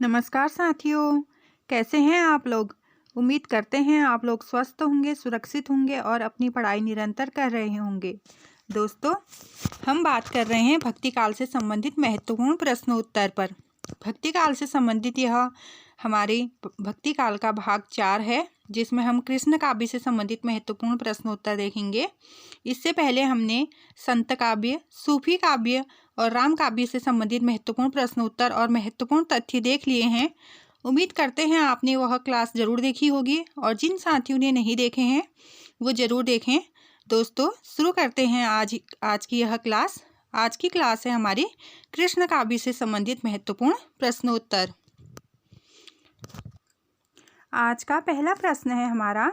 नमस्कार साथियों, कैसे हैं आप लोग। उम्मीद करते हैं आप लोग स्वस्थ होंगे, सुरक्षित होंगे और अपनी पढ़ाई निरंतर कर रहे होंगे। दोस्तों, हम बात कर रहे हैं भक्ति काल से संबंधित महत्वपूर्ण प्रश्नोत्तर पर। भक्ति काल से संबंधित यह हमारी भक्ति काल का भाग 4 है, जिसमें हम कृष्ण काव्य से संबंधित महत्वपूर्ण प्रश्नोत्तर देखेंगे। इससे पहले हमने संत काव्य, सूफी काव्य और राम काव्य से संबंधित महत्वपूर्ण प्रश्नोत्तर और महत्वपूर्ण तथ्य देख लिए हैं। उम्मीद करते हैं आपने वह क्लास ज़रूर देखी होगी और जिन साथियों ने नहीं देखे हैं वो ज़रूर देखें। दोस्तों, शुरू करते हैं आज की यह क्लास। आज की क्लास है हमारी कृष्ण काव्य से संबंधित महत्वपूर्ण प्रश्नोत्तर। आज का पहला प्रश्न है हमारा,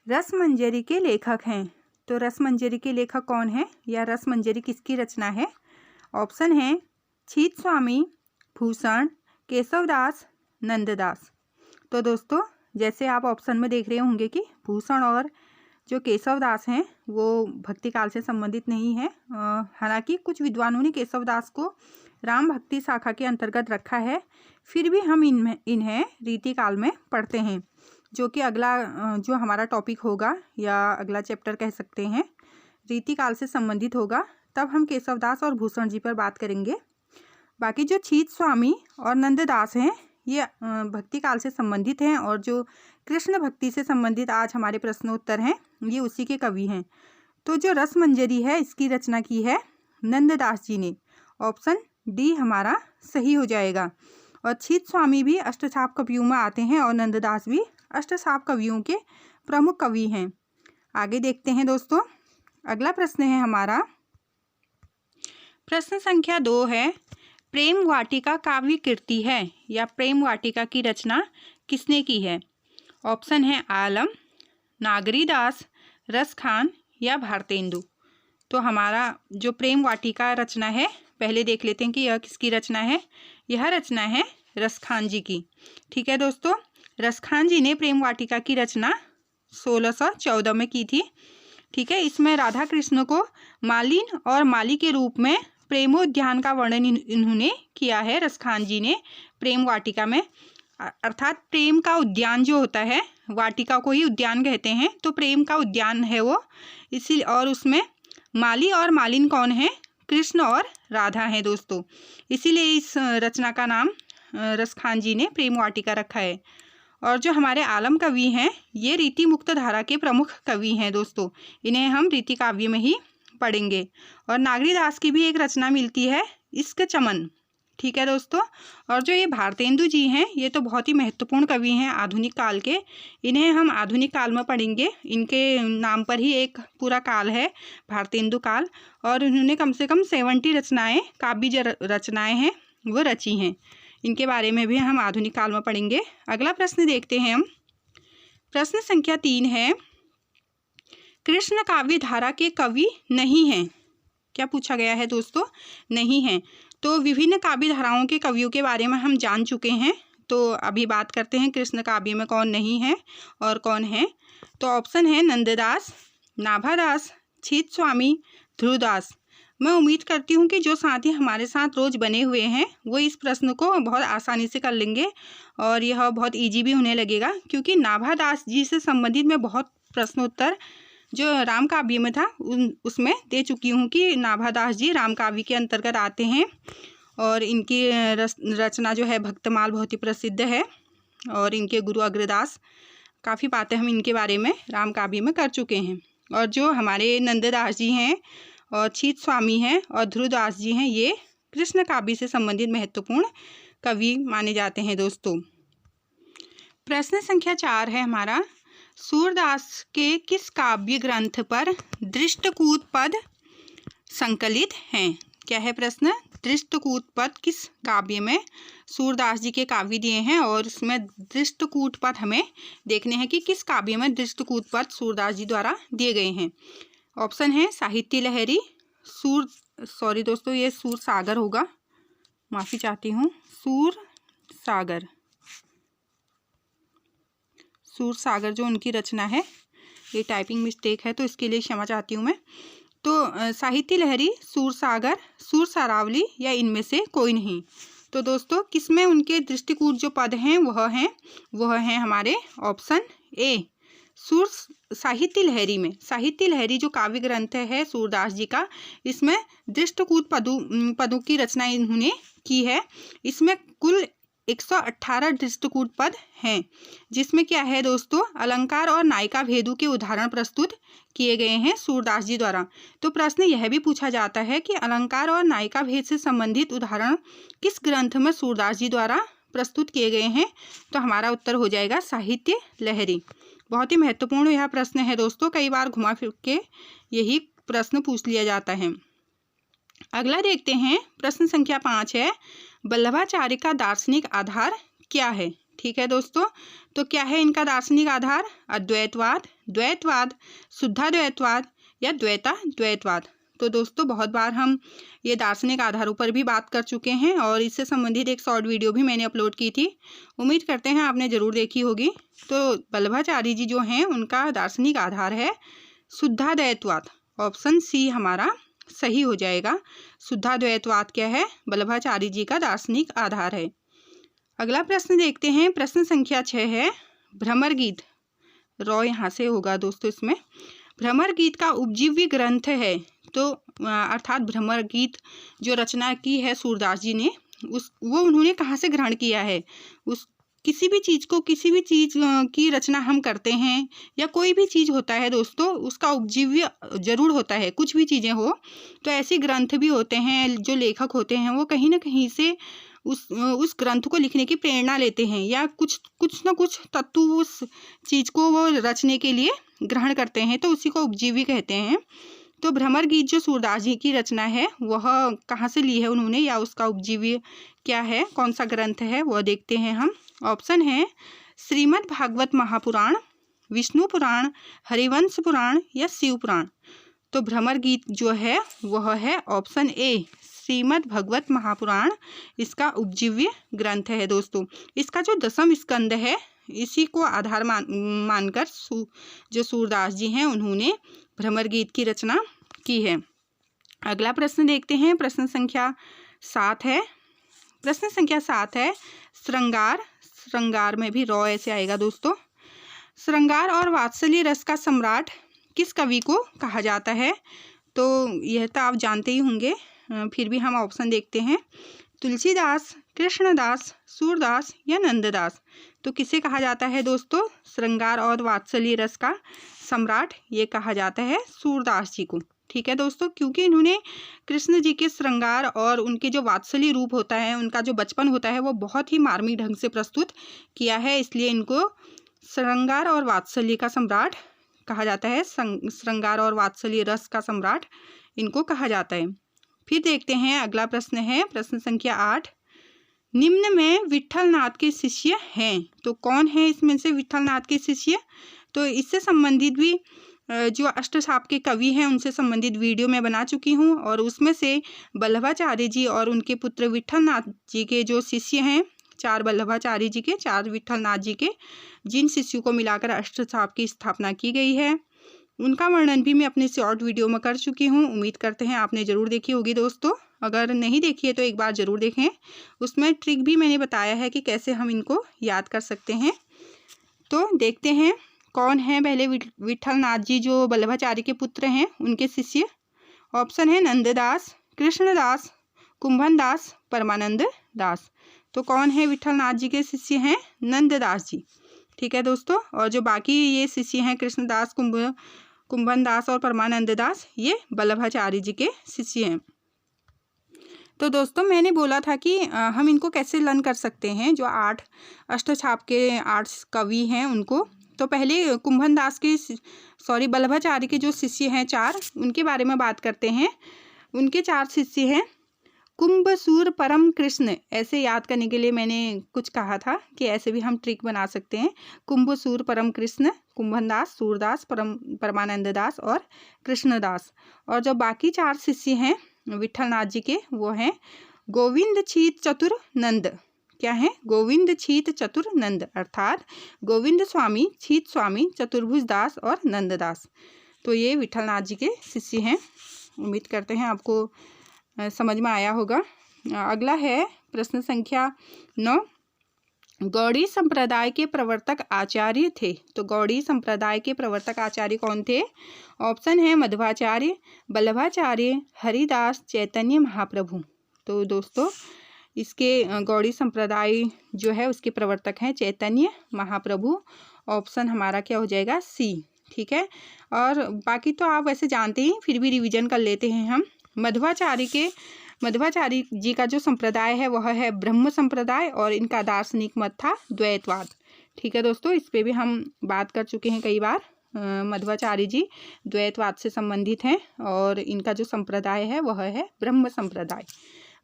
रसमंजरी के लेखक हैं। तो रसमंजरी के लेखक कौन है या रसमंजरी किसकी रचना है? ऑप्शन हैं छीत स्वामी, भूषण, केशवदास, नंददास। तो दोस्तों, जैसे आप ऑप्शन में देख रहे होंगे कि भूषण और जो केशवदास हैं वो भक्ति काल से संबंधित नहीं है। हालांकि कुछ विद्वानों ने केशवदास को राम भक्ति शाखा के अंतर्गत रखा है, फिर भी हम इन्हें रीति काल में पढ़ते हैं, जो कि अगला जो हमारा टॉपिक होगा या अगला चैप्टर कह सकते हैं रीति काल से संबंधित होगा, तब हम केशवदास और भूषण जी पर बात करेंगे। बाकी जो छीत स्वामी और नंददास हैं ये भक्ति काल से संबंधित हैं, और जो कृष्ण भक्ति से संबंधित आज हमारे प्रश्नोत्तर हैं ये उसी के कवि हैं। तो जो रसमंजरी है इसकी रचना की है नंददास जी ने। ऑप्शन डी हमारा सही हो जाएगा। और छीत स्वामी भी अष्टछाप कवियों में आते हैं और नंददास भी अष्टछाप कवियों के प्रमुख कवि हैं। आगे देखते हैं दोस्तों, अगला प्रश्न है हमारा, प्रश्न संख्या 2 है, प्रेम वाटिका काव्य कृति है या प्रेम वाटिका की रचना किसने की है? ऑप्शन है आलम, नागरीदास, रसखान या भारतेंदु। तो हमारा जो प्रेम वाटिका रचना है, पहले देख लेते हैं कि यह किसकी रचना है। यह रचना है रसखान जी की। ठीक है दोस्तों, रसखान जी ने प्रेम वाटिका की रचना 1614 में की थी। ठीक है, इसमें राधा कृष्ण को मालिन और माली के रूप में प्रेमोद्यान का वर्णन इन्होंने किया है रसखान जी ने प्रेम वाटिका में। अर्थात प्रेम का उद्यान जो होता है, वाटिका को ही उद्यान कहते हैं, तो प्रेम का उद्यान है वो। इसी और उसमें माली और मालिन कौन है? कृष्ण और राधा हैं दोस्तों। इसीलिए इस रचना का नाम रसखान जी ने प्रेम वाटिका रखा है। और जो हमारे आलम कवि हैं ये रीति मुक्त धारा के प्रमुख कवि हैं दोस्तों। इन्हें हम रीति काव्य में ही पढ़ेंगे। और नागरीदास की भी एक रचना मिलती है इश्क चमन। ठीक है दोस्तों, और जो ये भारतेंदु जी हैं ये तो बहुत ही महत्वपूर्ण कवि हैं आधुनिक काल के। इन्हें हम आधुनिक काल में पढ़ेंगे। इनके नाम पर ही एक पूरा काल है, भारतेंदु काल। और उन्होंने कम से कम 70 रचनाएँ, काव्य रचनाएँ हैं वो रची हैं। इनके बारे में भी हम आधुनिक काल में पढ़ेंगे। अगला प्रश्न देखते हैं हम। प्रश्न संख्या 3 है, कृष्ण काव्य धारा के कवि नहीं हैं। क्या पूछा गया है दोस्तों? नहीं हैं। तो विभिन्न काव्य धाराओं के कवियों के बारे में हम जान चुके हैं। तो अभी बात करते हैं कृष्ण काव्य में कौन नहीं है और कौन है। तो ऑप्शन है नंददास, नाभादास, छीत स्वामी, ध्रुवदास। मैं उम्मीद करती हूँ कि जो साथी हमारे साथ रोज़ बने हुए हैं वो इस प्रश्न को बहुत आसानी से कर लेंगे और यह बहुत इजी भी होने लगेगा, क्योंकि नाभादास जी से संबंधित मैं बहुत प्रश्नोत्तर जो राम काव्य में था उसमें दे चुकी हूँ कि नाभादास जी राम काव्य के अंतर्गत आते हैं। और इनकी रचना जो है भक्तमाल बहुत ही प्रसिद्ध है। और इनके गुरु अग्रदास, काफ़ी बातें हम इनके बारे में राम काव्य में कर चुके हैं। और जो हमारे नंददास जी हैं और छीत स्वामी हैं और ध्रुवदास जी हैं, ये कृष्ण काव्य से संबंधित महत्वपूर्ण कवि माने जाते हैं दोस्तों। प्रश्न संख्या 4 है हमारा, सूरदास के किस काव्य ग्रंथ पर दृष्टकूट पद संकलित हैं? क्या है प्रश्न? दृष्टकूट पद किस काव्य में सूरदास जी के काव्य दिए हैं और उसमें दृष्टकूट पद हमें देखने हैं कि किस काव्य में दृष्टकूट पद सूरदास जी द्वारा दिए गए हैं। ऑप्शन है साहित्य लहरी, सॉरी दोस्तों ये सूर सागर होगा, माफ़ी चाहती हूँ, सूर सागर जो उनकी रचना है, ये टाइपिंग मिस्टेक है तो इसके लिए क्षमा चाहती हूँ मैं। तो साहित्य लहरी, सूर सागर, सूर सारावली या इनमें से कोई नहीं। तो दोस्तों किसमें उनके दृष्टिकूट जो पद हैं वह हैं हमारे ऑप्शन ए सूर साहित्य लहरी में। साहित्य लहरी जो काव्य ग्रंथ है सूरदास जी का, इसमें दृष्टिकूट पदों की रचना इन्होंने की है। इसमें कुल 118 दृष्टिकूट पद हैं, जिसमें क्या है दोस्तों, अलंकार और नायिका भेदों के उदाहरण प्रस्तुत किए गए हैं सूरदास जी द्वारा। तो प्रश्न यह भी पूछा जाता है कि अलंकार और नायिका भेद से संबंधित उदाहरण किस ग्रंथ में सूरदास जी द्वारा प्रस्तुत किए गए हैं। तो हमारा उत्तर हो जाएगा साहित्य लहरी। बहुत ही महत्वपूर्ण यह प्रश्न है दोस्तों, कई बार घुमा फिर के यही प्रश्न पूछ लिया जाता है। अगला देखते हैं, प्रश्न संख्या 5 है, वल्लभाचार्य का दार्शनिक आधार क्या है। ठीक है दोस्तों, तो क्या है इनका दार्शनिक आधार, अद्वैतवाद, द्वैतवाद, शुद्धाद्वैतवाद या द्वैताद्वैतवाद। तो दोस्तों बहुत बार हम ये दार्शनिक आधारों पर भी बात कर चुके हैं और इससे संबंधित एक शॉर्ट वीडियो भी मैंने अपलोड की थी, उम्मीद करते हैं आपने ज़रूर देखी होगी। तो वल्लभाचार्य जी जो हैं उनका दार्शनिक आधार है शुद्धाद्वैतवाद। ऑप्शन सी हमारा सही हो जाएगा। शुद्धाद्वैतवाद क्या है, वल्लभाचार्य जी का दार्शनिक आधार है। अगला प्रश्न देखते हैं, प्रश्न संख्या 6 है, भ्रमर गीत, रॉ यहाँ से होगा दोस्तों इसमें। भ्रमर गीत का उपजीव्य ग्रंथ है, तो अर्थात भ्रमर गीत जो रचना की है सूरदास जी ने, वो उन्होंने कहाँ से ग्रहण किया है। किसी भी चीज़ की रचना हम करते हैं या कोई भी चीज़ होता है दोस्तों, उसका उपजीव्य जरूर होता है। कुछ भी चीज़ें हो तो ऐसे ग्रंथ भी होते हैं, जो लेखक होते हैं वो कहीं ना कहीं से उस ग्रंथ को लिखने की प्रेरणा लेते हैं या कुछ ना कुछ तत्व उस चीज़ को वो रचने के लिए ग्रहण करते हैं, तो उसी को उपजीवी कहते हैं। तो भ्रमर गीत जो सूरदास जी की रचना है वह कहाँ से ली है उन्होंने, या उसका उपजीवी क्या है, कौन सा ग्रंथ है, वह देखते हैं हम। ऑप्शन है श्रीमद् भागवत महापुराण, विष्णु पुराण, हरिवंश पुराण या शिव पुराण। तो भ्रमर गीत जो है वह है ऑप्शन ए श्रीमद् भागवत महापुराण, इसका उपजीव्य ग्रंथ है दोस्तों। इसका जो 10वां स्कंद है इसी को आधार मानकर जो सूरदास जी हैं उन्होंने भ्रमर गीत की रचना की है। अगला प्रश्न देखते हैं, प्रश्न संख्या 7 है। प्रश्न संख्या 7 है, श्रृंगार, श्रृंगार में भी रॉ ऐसे आएगा दोस्तों। श्रृंगार और वात्सल्य रस का सम्राट किस कवि को कहा जाता है। तो यह तो आप जानते ही होंगे, फिर भी हम ऑप्शन देखते हैं, तुलसीदास, कृष्णदास, सूरदास या नंददास। तो किसे कहा जाता है दोस्तों, श्रृंगार और वात्सल्य रस का सम्राट ये कहा जाता है सूरदास जी को। ठीक है दोस्तों, क्योंकि इन्होंने कृष्ण जी के श्रृंगार और उनके जो वात्सल्य रूप होता है, उनका जो बचपन होता है वो बहुत ही मार्मिक ढंग से प्रस्तुत किया है, इसलिए इनको श्रृंगार और वात्सल्य का सम्राट कहा जाता है। श्रृंगार और वात्सल्य रस का सम्राट इनको कहा जाता है। फिर देखते हैं, अगला प्रश्न है, प्रश्न संख्या 8, निम्न में विट्ठलनाथ के शिष्य हैं। तो कौन है इसमें से विट्ठलनाथ के शिष्य। तो इससे संबंधित भी जो अष्टसाप के कवि हैं उनसे संबंधित वीडियो मैं बना चुकी हूँ, और उसमें से वल्लभाचार्य जी और उनके पुत्र विट्ठलनाथ जी के जो शिष्य हैं, 4 वल्लभाचार्य जी के, 4 विट्ठलनाथ जी के, जिन शिष्यों को मिलाकर अष्टसाप की स्थापना की गई है, उनका वर्णन भी मैं अपने शॉर्ट वीडियो में कर चुकी हूँ। उम्मीद करते हैं आपने ज़रूर देखी होगी दोस्तों। अगर नहीं देखी है तो एक बार ज़रूर देखें, उसमें ट्रिक भी मैंने बताया है कि कैसे हम इनको याद कर सकते हैं। तो देखते हैं कौन है पहले विट्ठलनाथ जी जो वल्लभाचार्य के पुत्र हैं उनके शिष्य। ऑप्शन है नंददास, कृष्णदास, कुंभनदास, परमानंद दास। तो कौन है विट्ठलनाथ जी के शिष्य हैं, नंददास जी। ठीक है दोस्तों, और जो बाकी ये शिष्य हैं कृष्णदास, कुंभनदास और परमानंद दास, ये वल्लभाचार्य जी के शिष्य हैं। तो दोस्तों मैंने बोला था कि हम इनको कैसे लर्न कर सकते हैं, जो 8 अष्टछाप के 8 कवि हैं उनको। तो पहले कुंभनदास के वल्लभाचार्य के जो शिष्य हैं 4, उनके बारे में बात करते हैं। उनके 4 शिष्य हैं, कुंभसूर परम कृष्ण। ऐसे याद करने के लिए मैंने कुछ कहा था कि ऐसे भी हम ट्रिक बना सकते हैं। कुंभसूर परम कृष्ण, कुंभनदास, सूरदास, परमानंद दास और कृष्णदास। और जो बाकी 4 शिष्य हैं विट्ठलनाथ जी के, वो हैं गोविंद छीत चतुर नंद। क्या है, गोविंद छीत चतुर नंद, अर्थात गोविंद स्वामी, छीत स्वामी, चतुर्भुज दास और नंददास। तो ये विट्ठलनाथ जी के शिष्य हैं। उम्मीद करते हैं आपको समझ में आया होगा। अगला है प्रश्न संख्या 9, गौड़ी संप्रदाय के प्रवर्तक आचार्य थे। तो गौड़ी संप्रदाय के प्रवर्तक आचार्य कौन थे? ऑप्शन है मध्वाचार्य, वल्लभाचार्य, हरिदास, चैतन्य महाप्रभु। तो दोस्तों इसके गौड़ी संप्रदाय जो है उसके प्रवर्तक हैं चैतन्य महाप्रभु। ऑप्शन हमारा क्या हो जाएगा? सी। ठीक है, और बाकी तो आप वैसे जानते ही, फिर भी रिवीजन कर लेते हैं हम। मध्वाचार्य जी का जो संप्रदाय है वह है ब्रह्म संप्रदाय और इनका दार्शनिक मत था द्वैतवाद। ठीक है दोस्तों, इस पे भी हम बात कर चुके हैं कई बार। मध्वाचार्य जी द्वैतवाद से संबंधित हैं और इनका जो संप्रदाय है वह है ब्रह्म संप्रदाय।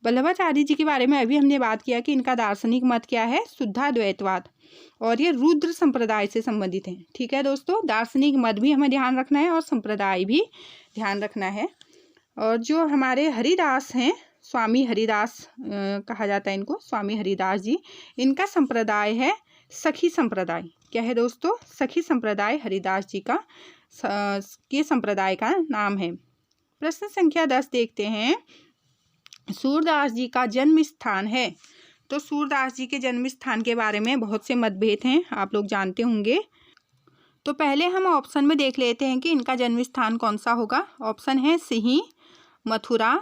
वल्लभाचार्य जी के बारे में अभी हमने बात किया कि इनका दार्शनिक मत क्या है? शुद्धाद्वैतवाद, और ये रुद्र संप्रदाय से संबंधित हैं। ठीक है दोस्तों, दार्शनिक मत भी हमें ध्यान रखना है और संप्रदाय भी ध्यान रखना है। और जो हमारे हरिदास हैं, स्वामी हरिदास कहा जाता है इनको, स्वामी हरिदास जी, इनका संप्रदाय है सखी संप्रदाय। क्या है दोस्तों? सखी संप्रदाय हरिदास जी का के संप्रदाय का नाम है। प्रश्न संख्या 10 देखते हैं, सूरदास जी का जन्म स्थान है। तो सूरदास जी के जन्म स्थान के बारे में बहुत से मतभेद हैं, आप लोग जानते होंगे। तो पहले हम ऑप्शन में देख लेते हैं कि इनका जन्म स्थान कौन सा होगा। ऑप्शन है सिही, मथुरा,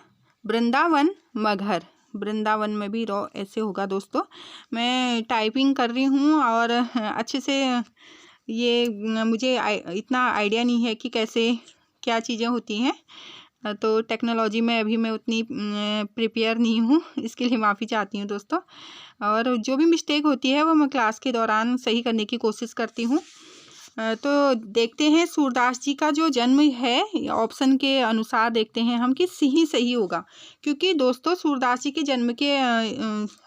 वृंदावन, मगहर। वृंदावन में भी रॉ ऐसे होगा दोस्तों। मैं टाइपिंग कर रही हूँ और अच्छे से ये मुझे इतना आइडिया नहीं है कि कैसे क्या चीज़ें होती हैं, तो टेक्नोलॉजी में अभी मैं उतनी प्रिपेयर नहीं हूँ, इसके लिए माफ़ी चाहती हूँ दोस्तों। और जो भी मिस्टेक होती है वो मैं क्लास के दौरान सही करने की कोशिश करती हूँ। तो देखते हैं सूरदास जी का जो जन्म है, ऑप्शन के अनुसार देखते हैं हम कि सिही सही होगा, क्योंकि दोस्तों सूरदास जी के जन्म के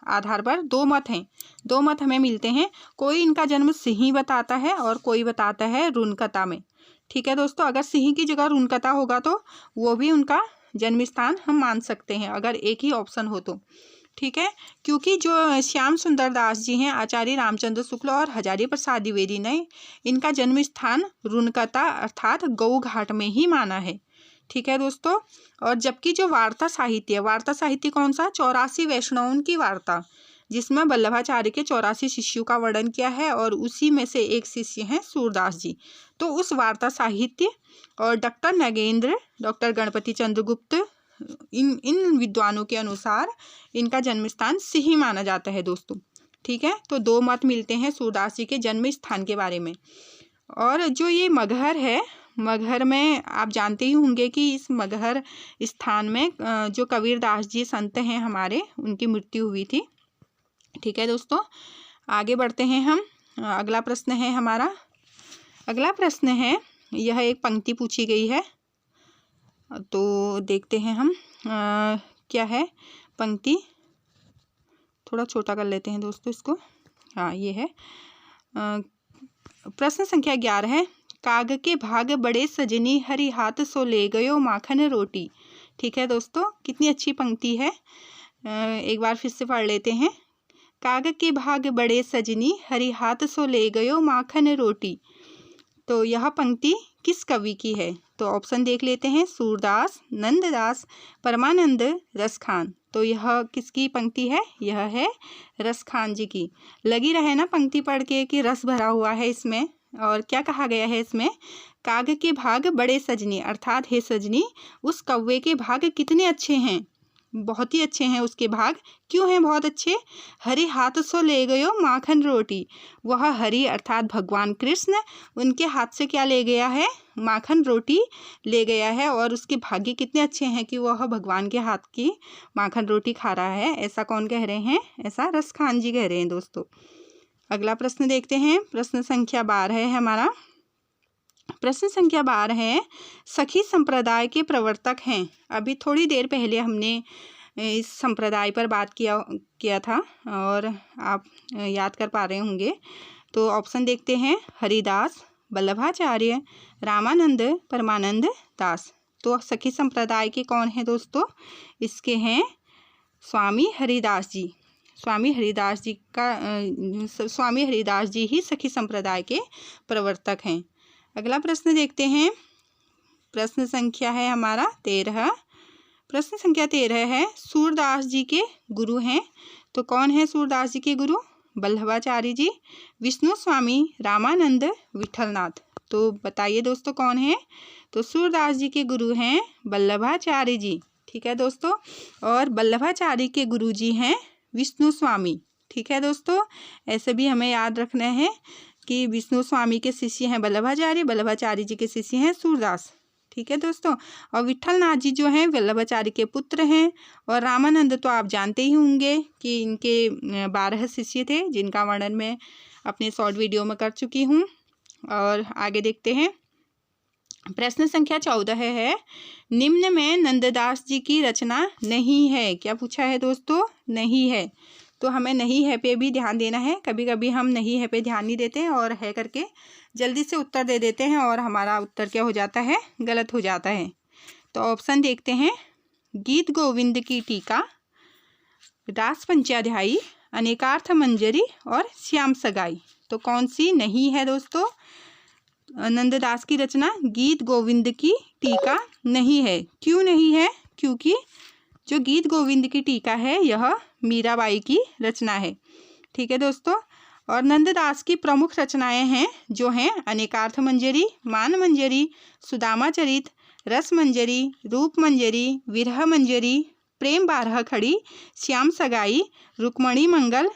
आधार पर दो मत हैं, दो मत हमें मिलते हैं। कोई इनका जन्म सिही बताता है और कोई बताता है रुनकता में। ठीक है दोस्तों, अगर सिही की जगह रुनकता होगा तो वो भी उनका जन्म स्थान हम मान सकते हैं, अगर एक ही ऑप्शन हो तो। ठीक है, क्योंकि जो श्याम सुंदर दास जी हैं, आचार्य रामचंद्र शुक्ल और हजारी प्रसाद द्विवेदी ने इनका जन्म स्थान रुनकता अर्थात गऊ घाट में ही माना है। ठीक है दोस्तों, और जबकि जो वार्ता साहित्य कौन सा? 84 वैष्णवों की वार्ता, जिसमें वल्लभाचार्य के 84 शिष्यों का वर्णन किया है और उसी में से एक शिष्य हैं सूरदास जी। तो उस वार्ता साहित्य और डॉक्टर नगेंद्र, डॉक्टर गणपति चंद्रगुप्त, इन विद्वानों के अनुसार इनका जन्म स्थान सिही माना जाता है दोस्तों। ठीक है, तो दो मत मिलते हैं सूरदास जी के जन्म स्थान के बारे में। और जो ये मगहर है, मगहर में आप जानते ही होंगे कि इस मगहर स्थान में जो कबीरदास जी संत हैं हमारे, उनकी मृत्यु हुई थी। ठीक है दोस्तों, आगे बढ़ते हैं हम। अगला प्रश्न है हमारा, अगला प्रश्न है, यह एक पंक्ति पूछी गई है, तो देखते हैं हम क्या है पंक्ति। थोड़ा छोटा कर लेते हैं दोस्तों इसको। हाँ, ये है प्रश्न संख्या 11 है, काग के भाग बड़े सजनी, हरि हाथ सो ले गयो माखन रोटी। ठीक है दोस्तों, कितनी अच्छी पंक्ति है, एक बार फिर से पढ़ लेते हैं। काग के भाग बड़े सजनी, हरि हाथ सो ले गयो माखन रोटी। तो यह पंक्ति किस कवि की है? तो ऑप्शन देख लेते हैं, सूरदास, नंददास, परमानंद, रसखान। तो यह किसकी पंक्ति है? यह है रसखान जी की। लगी रहे ना पंक्ति पढ़ के कि रस भरा हुआ है इसमें। और क्या कहा गया है इसमें? काग के भाग बड़े सजनी, अर्थात हे सजनी, उस कौवे के भाग कितने अच्छे हैं, बहुत ही अच्छे हैं उसके भाग। क्यों हैं बहुत अच्छे? हरि हाथ सो ले गयो माखन रोटी, वह हरि अर्थात भगवान कृष्ण उनके हाथ से क्या ले गया है? माखन रोटी ले गया है। और उसके भाग्य कितने अच्छे हैं कि वह भगवान के हाथ की माखन रोटी खा रहा है। ऐसा कौन कह रहे हैं? ऐसा रसखान जी कह रहे हैं दोस्तों। अगला प्रश्न देखते हैं, प्रश्न संख्या 12 है हमारा। प्रश्न संख्या 12 है, सखी संप्रदाय के प्रवर्तक हैं। अभी थोड़ी देर पहले हमने इस संप्रदाय पर बात किया था और आप याद कर पा रहे होंगे। तो ऑप्शन देखते हैं, हरिदास, वल्लभाचार्य, रामानंद, परमानंद दास। तो सखी संप्रदाय के कौन है दोस्तों? इसके हैं स्वामी हरिदास जी। स्वामी हरिदास जी ही सखी संप्रदाय के प्रवर्तक हैं। अगला प्रश्न देखते हैं, प्रश्न संख्या है हमारा 13। प्रश्न संख्या 13 है, सूरदास जी के गुरु हैं। तो कौन है सूरदास जी के गुरु? वल्लभाचार्य जी, विष्णु स्वामी, रामानंद, विठलनाथ। तो बताइए दोस्तों कौन है? तो सूरदास जी के गुरु हैं वल्लभाचार्य जी। ठीक है दोस्तों, और वल्लभाचार्य के गुरु जी हैं विष्णु स्वामी। ठीक है दोस्तों, ऐसे भी हमें याद रखना है कि विष्णु स्वामी के शिष्य हैं वल्लभाचार्य, वल्लभाचार्य जी के शिष्य हैं सूरदास। ठीक है दोस्तों, और विठलनाथ जी जो हैं वल्लभाचार्य के पुत्र हैं। और रामानंद तो आप जानते ही होंगे कि इनके 12 शिष्य थे, जिनका वर्णन मैं अपने शॉर्ट वीडियो में कर चुकी हूँ। और आगे देखते हैं, प्रश्न संख्या 14 है, निम्न में नंददास जी की रचना नहीं है। क्या पूछा है दोस्तों? नहीं है। तो हमें नहीं है पे भी ध्यान देना है। कभी कभी हम नहीं है पे ध्यान नहीं देते हैं और है करके जल्दी से उत्तर दे देते हैं और हमारा उत्तर क्या हो जाता है? गलत हो जाता है। तो ऑप्शन देखते हैं, गीत गोविंद की टीका, रास पंचाध्यायी, अनेकार्थ मंजरी और श्याम सगाई। तो कौन सी नहीं है दोस्तों? नंददास की रचना गीत गोविंद की टीका नहीं है। क्यों नहीं है? क्योंकि जो गीत गोविंद की टीका है यह मीराबाई की रचना है। ठीक है दोस्तों, और नंददास की प्रमुख रचनाएं हैं जो हैं अनेकार्थ मंजरी, मान मंजरी, सुदामा चरित, रस मंजरी, रूप मंजरी, विरह मंजरी, प्रेम बारह खड़ी, श्याम सगाई, रुक्मणी मंगल,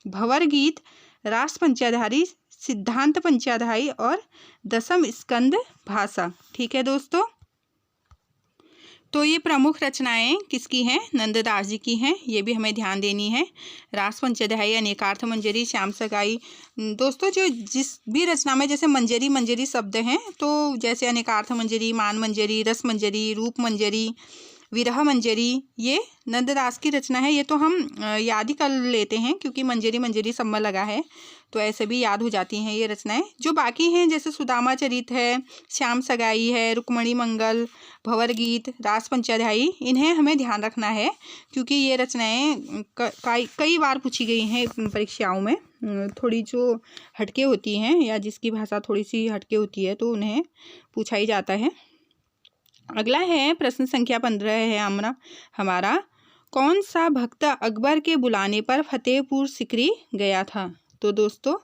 भंवर गीत, रास पंचाधारी, सिद्धांत पंचाध्यायी और दशम स्कंद भाषा। ठीक है दोस्तों, तो ये प्रमुख रचनाएं किसकी हैं? नंददास जी की हैं। ये भी हमें ध्यान देनी है। रास पंचाध्यायी, अनेकार्थ मंजरी, श्याम सगाई। दोस्तों जो जिस भी रचना में जैसे मंजरी मंजरी शब्द हैं, तो जैसे अनेकार्थ मंजरी, मान मंजरी, रस मंजरी, रूप मंजरी, विरह मंजरी, ये नंददास की रचना है। ये तो हम याद ही कर लेते हैं क्योंकि मंजरी मंजरी सब में लगा है, तो ऐसे भी याद हो जाती हैं ये रचनाएं। जो बाकी हैं जैसे सुदामा चरित है, श्याम सगाई है, रुक्मणी मंगल, भंवर गीत, रास पंचाध्यायी, इन्हें हमें ध्यान रखना है क्योंकि ये रचनाएं कई बार पूछी गई हैं परीक्षाओं में। थोड़ी जो हटके होती हैं या जिसकी भाषा थोड़ी सी हटके होती है तो उन्हें पूछा ही जाता है। अगला है प्रश्न संख्या 15 है हमारा, कौन सा भक्त अकबर के बुलाने पर फतेहपुर सिकरी गया था? तो दोस्तों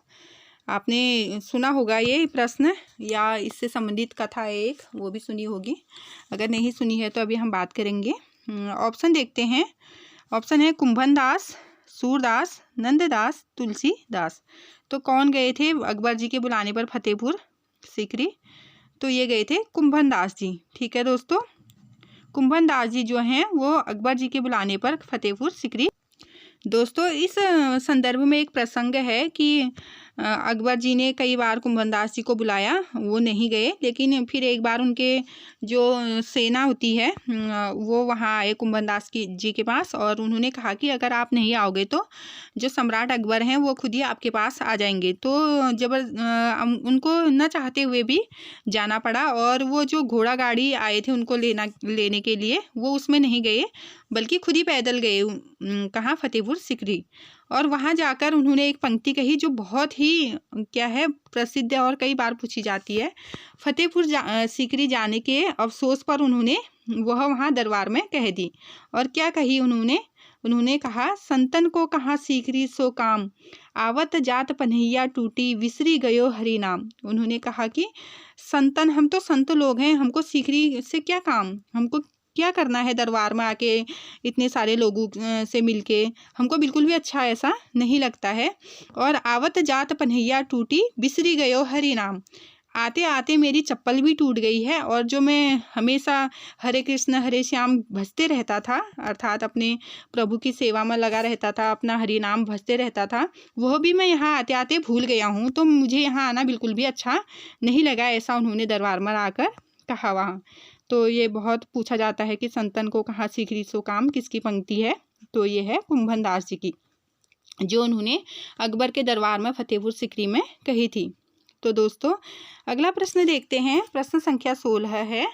आपने सुना होगा ये प्रश्न या इससे संबंधित कथा है एक, वो भी सुनी होगी। अगर नहीं सुनी है तो अभी हम बात करेंगे। ऑप्शन देखते हैं। ऑप्शन है कुंभनदास, सूरदास, नंददास, तुलसीदास। तो कौन गए थे अकबर जी के बुलाने पर फतेहपुर सिकरी? तो ये गए थे कुंभनदास जी। ठीक है दोस्तों, कुंभनदास जी जो हैं वो अकबर जी के बुलाने पर फतेहपुर सिकरी। दोस्तों इस संदर्भ में एक प्रसंग है कि अकबर जी ने कई बार कुंभनदास जी को बुलाया, वो नहीं गए, लेकिन फिर एक बार उनके जो सेना होती है वो वहाँ आए कुंभनदास जी के पास और उन्होंने कहा कि अगर आप नहीं आओगे तो जो सम्राट अकबर हैं वो खुद ही आपके पास आ जाएंगे। तो उनको न चाहते हुए भी जाना पड़ा और वो जो घोड़ा गाड़ी आए थे उनको लेने के लिए वो उसमें नहीं गए बल्कि खुद ही पैदल गए। कहाँ? फतेहपुर सिकरी। और वहाँ जाकर उन्होंने एक पंक्ति कही जो बहुत ही क्या है प्रसिद्ध और कई बार पूछी जाती है। फतेहपुर सिकरी जाने के अफसोस पर उन्होंने वह वहाँ दरबार में कह दी। और क्या कही उन्होंने कहा, संतन को कहाँ सिकरी सो काम, आवत जात पन्हैया टूटी, विसरी गयो हरि नाम। उन्होंने कहा कि संतन, हम तो संत लोग हैं, हमको सिकरी से क्या काम, हमको क्या करना है दरबार में आके इतने सारे लोगों से मिलके, हमको बिल्कुल भी अच्छा ऐसा नहीं लगता है। और आवत जात पन्हैया टूटी, बिसरी गयो हरि नाम, आते आते मेरी चप्पल भी टूट गई है। और जो मैं हमेशा हरे कृष्ण हरे श्याम भजते रहता था, अर्थात अपने प्रभु की सेवा में लगा रहता था, अपना हरि नाम भजते रहता था, वह भी मैं यहाँ आते आते भूल गया हूँ। तो मुझे यहाँ आना बिल्कुल भी अच्छा नहीं लगा, ऐसा उन्होंने दरबार में आकर कहा वहाँ। तो ये बहुत पूछा जाता है कि संतन को कहाँ सिकरी सो काम, किसकी पंक्ति है? तो ये है कुंभनदास जी की, जो उन्होंने अकबर के दरबार में फतेहपुर सिकरी में कही थी। तो दोस्तों अगला प्रश्न देखते हैं। प्रश्न संख्या 16 है।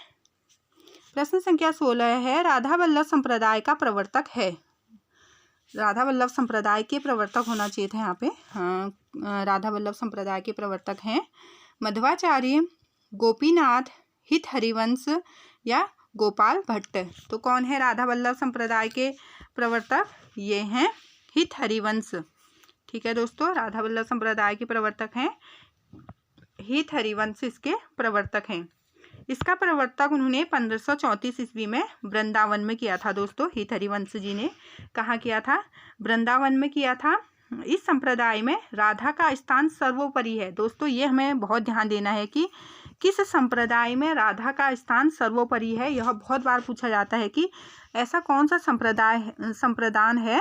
प्रश्न संख्या 16 है, राधा वल्लभ संप्रदाय का प्रवर्तक है। राधा वल्लभ संप्रदाय के प्रवर्तक होना चाहिए था यहाँ पे। हाँ, राधा वल्लभ संप्रदाय के प्रवर्तक हैं मध्वाचार्य, गोपीनाथ, हित हरिवंश या गोपाल भट्ट। तो कौन है राधा वल्लभ संप्रदाय के प्रवर्तक? ये हैं हित हरिवंश। ठीक है दोस्तों, राधा वल्लभ संप्रदाय के प्रवर्तक हैं हित हरिवंश, इसके प्रवर्तक हैं। इसका प्रवर्तक उन्होंने 1534 ईस्वी में वृंदावन में किया था दोस्तों। हित हरिवंश जी ने कहाँ किया था? वृंदावन में किया था। इस संप्रदाय में राधा का स्थान सर्वोपरि है दोस्तों। ये हमें बहुत ध्यान देना है कि किस संप्रदाय में राधा का स्थान सर्वोपरि है। यह बहुत बार पूछा जाता है कि ऐसा कौन सा संप्रदान है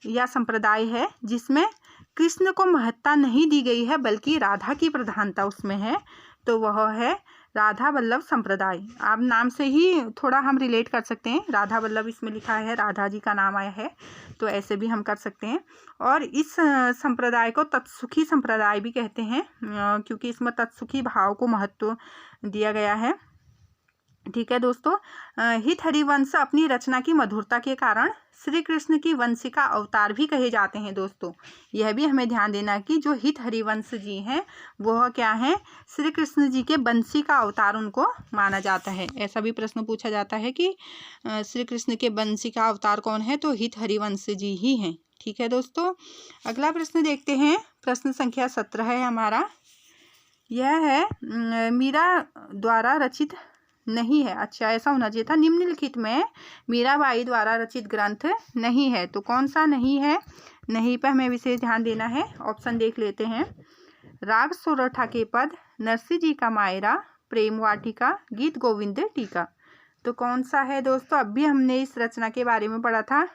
या संप्रदाय है जिसमें कृष्ण को महत्ता नहीं दी गई है बल्कि राधा की प्रधानता उसमें है, तो वह है राधा वल्लभ संप्रदाय। आप नाम से ही थोड़ा हम रिलेट कर सकते हैं। राधा वल्लभ इसमें लिखा है, राधा जी का नाम आया है, तो ऐसे भी हम कर सकते हैं। और इस संप्रदाय को तत्सुखी संप्रदाय भी कहते हैं क्योंकि इसमें तत्सुखी भाव को महत्व दिया गया है। ठीक है दोस्तों, हित हरिवंश अपनी रचना की मधुरता के कारण श्री कृष्ण की वंशिका अवतार भी कहे जाते हैं दोस्तों। यह भी हमें ध्यान देना कि जो हित हरिवंश जी हैं वह क्या है? श्री कृष्ण जी के वंशिका अवतार उनको माना जाता है। ऐसा भी प्रश्न पूछा जाता है कि श्री कृष्ण के वंशिका अवतार कौन है, तो हित हरिवंश जी ही हैं। ठीक है दोस्तों, अगला प्रश्न देखते हैं। प्रश्न संख्या 17 है हमारा। यह है मीरा द्वारा रचित नहीं है। अच्छा, ऐसा होना चाहिए था, निम्नलिखित में मीराबाई द्वारा रचित ग्रंथ नहीं है। तो कौन सा नहीं है? नहीं पर हमें विशेष ध्यान देना है। ऑप्शन देख लेते हैं। राग सोरठा के पद, नरसिंह जी का मायरा, प्रेम वाटिका, गीत गोविंद टीका। तो कौन सा है दोस्तों? अब भी हमने इस रचना के बारे में पढ़ा था।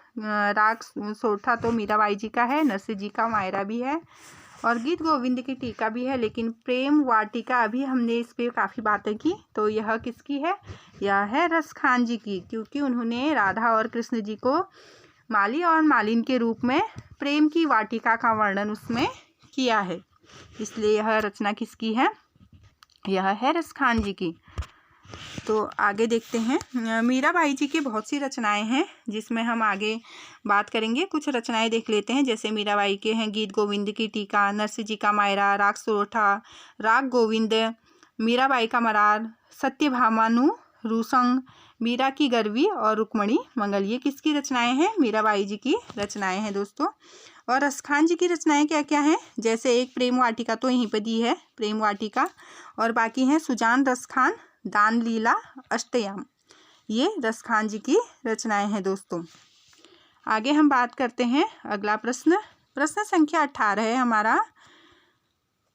राग सोरठा तो मीराबाई जी का है, नरसिंह जी का मायरा भी है और गीत गोविंद की टीका भी है, लेकिन प्रेम वाटिका अभी हमने इस पे काफ़ी बातें की। तो यह किसकी है? यह है रसखान जी की, क्योंकि उन्होंने राधा और कृष्ण जी को माली और मालिन के रूप में प्रेम की वाटिका का वर्णन उसमें किया है, इसलिए यह रचना किसकी है? यह है रसखान जी की। तो आगे देखते हैं। मीराबाई जी की बहुत सी रचनाएं हैं जिसमें हम आगे बात करेंगे। कुछ रचनाएं देख लेते हैं, जैसे मीराबाई के हैं गीत गोविंद की टीका, नरसिंह जी का मायरा, राग सोरठा, राग गोविंद, मीराबाई का मरार, सत्यभामानु रूसंग, मीरा की गरवी और रुक्मणी मंगल। ये किसकी रचनाएं हैं? मीराबाई जी की रचनाएं हैं दोस्तों। और रसखान जी की रचनाएं क्या क्या हैं? जैसे एक प्रेम वाटिका तो यहीं पर दी है, प्रेम वाटिका, और बाकी हैं सुजान रसखान, दान लीला, अष्टयाम। ये रसखान जी की रचनाएं हैं दोस्तों। आगे हम बात करते हैं। अगला प्रश्न, प्रश्न संख्या 18 है हमारा।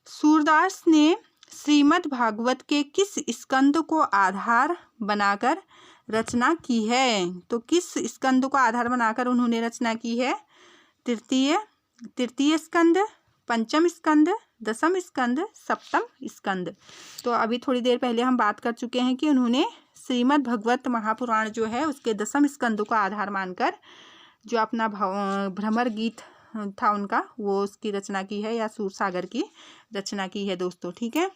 सूरदास ने श्रीमद् भागवत के किस स्कंद को आधार बनाकर रचना की है? तो किस स्कंद को आधार बनाकर उन्होंने रचना की है? तृतीय स्कंद, पंचम स्कंद, दसम स्कंद, सप्तम स्कंद। तो अभी थोड़ी देर पहले हम बात कर चुके हैं कि उन्होंने श्रीमद् भगवत महापुराण जो है उसके दसम स्कंद को आधार मानकर जो अपना भ्रमर गीत था उनका, वो उसकी रचना की है, या सूरसागर की रचना की है दोस्तों। ठीक है,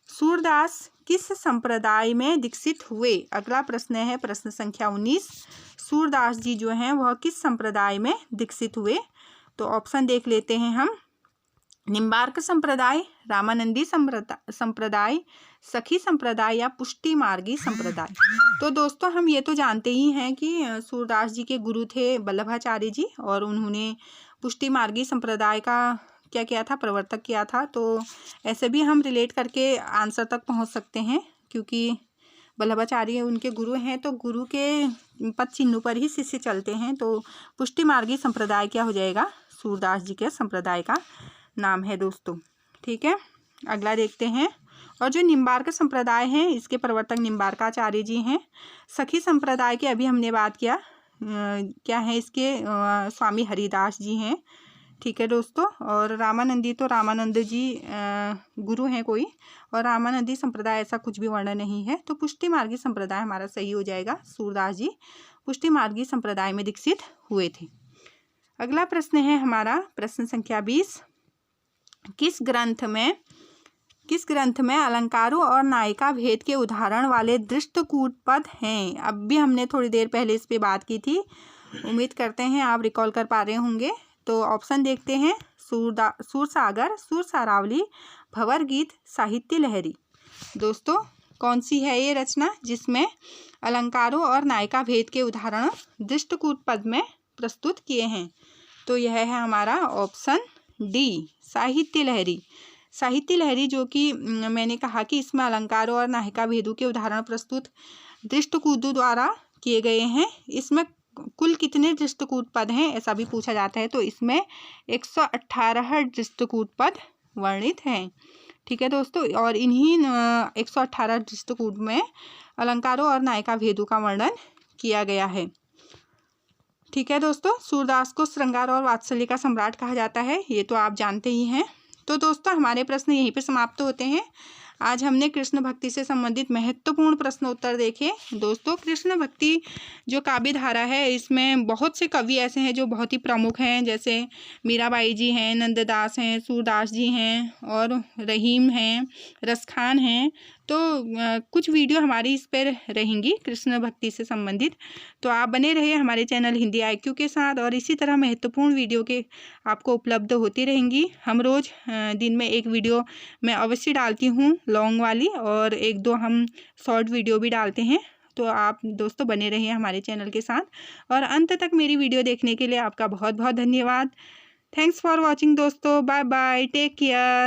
सूरदास किस संप्रदाय में दीक्षित हुए? अगला प्रश्न है प्रश्न संख्या 19। सूरदास जी जो हैं वह किस संप्रदाय में दीक्षित हुए? तो ऑप्शन देख लेते हैं हम। निम्बार्क संप्रदाय, रामानंदी संप्रदाय, सखी संप्रदाय या पुष्टि मार्गी संप्रदाय। तो दोस्तों हम ये तो जानते ही हैं कि सूरदास जी के गुरु थे वल्लभाचार्य जी, और उन्होंने पुष्टि मार्गी संप्रदाय का क्या किया था? प्रवर्तक किया था। तो ऐसे भी हम रिलेट करके आंसर तक पहुंच सकते हैं, क्योंकि वल्लभाचार्य उनके गुरु हैं, तो गुरु के पद चिन्हों पर ही शिष्य चलते हैं। तो पुष्टि मार्गी संप्रदाय क्या हो जाएगा? सूरदास जी के संप्रदाय का नाम है दोस्तों। ठीक है, अगला देखते हैं। और जो निम्बार्क संप्रदाय हैं इसके प्रवर्तक निम्बार्काचार्य जी हैं। सखी संप्रदाय के अभी हमने बात किया, क्या है इसके? स्वामी हरिदास जी हैं। ठीक है दोस्तों, और रामानंदी तो रामानंद जी गुरु हैं कोई, और रामानंदी संप्रदाय ऐसा कुछ भी वर्णन नहीं है। तो पुष्टि मार्गी संप्रदाय हमारा सही हो जाएगा। सूरदास जी पुष्टि मार्गी संप्रदाय में दीक्षित हुए थे। अगला प्रश्न है हमारा प्रश्न संख्या 20। किस ग्रंथ में अलंकारों और नायिका भेद के उदाहरण वाले दृष्टकूट पद हैं? अब भी हमने थोड़ी देर पहले इस पे बात की थी, उम्मीद करते हैं आप रिकॉल कर पा रहे होंगे। तो ऑप्शन देखते हैं। सूरसागर, सुरसारावली, भंवर गीत, साहित्य लहरी। दोस्तों कौन सी है ये रचना जिसमें अलंकारों और नायिका भेद के उदाहरण दृष्टकूट पद में प्रस्तुत किए हैं? तो यह है हमारा ऑप्शन डी, साहित्य लहरी। साहित्य लहरी जो कि मैंने कहा कि इसमें अलंकारों और नायिका भेदों के उदाहरण प्रस्तुत दृष्टकूटों द्वारा किए गए हैं। इसमें कुल कितने दृष्टकूट पद हैं ऐसा भी पूछा जाता है, तो इसमें 118 दृष्टकूट पद वर्णित हैं। ठीक है दोस्तों, और इन्हीं 118 दृष्टकूट में अलंकारों और नायिका भेदों का वर्णन किया गया है। ठीक है दोस्तों, सूरदास को श्रृंगार और वात्सल्य का सम्राट कहा जाता है, ये तो आप जानते ही हैं। तो दोस्तों हमारे प्रश्न यहीं पे समाप्त होते हैं। आज हमने कृष्ण भक्ति से संबंधित महत्वपूर्ण प्रश्न उत्तर देखे। दोस्तों कृष्ण भक्ति जो काव्य धारा है इसमें बहुत से कवि ऐसे हैं जो बहुत ही प्रमुख हैं, जैसे मीराबाई जी हैं, नंददास हैं, सूरदास जी हैं और रहीम हैं, रसखान हैं। तो कुछ वीडियो हमारी इस पर रहेंगी कृष्ण भक्ति से संबंधित। तो आप बने रहिए हमारे चैनल हिंदी IQ के साथ, और इसी तरह महत्वपूर्ण वीडियो के आपको उपलब्ध होती रहेंगी। हम रोज़ दिन में एक वीडियो मैं अवश्य डालती हूँ लॉन्ग वाली, और 1-2 हम शॉर्ट वीडियो भी डालते हैं। तो आप दोस्तों बने रहिए हमारे चैनल के साथ, और अंत तक मेरी वीडियो देखने के लिए आपका बहुत बहुत धन्यवाद। थैंक्स फॉर वॉचिंग दोस्तों, बाय बाय, टेक केयर।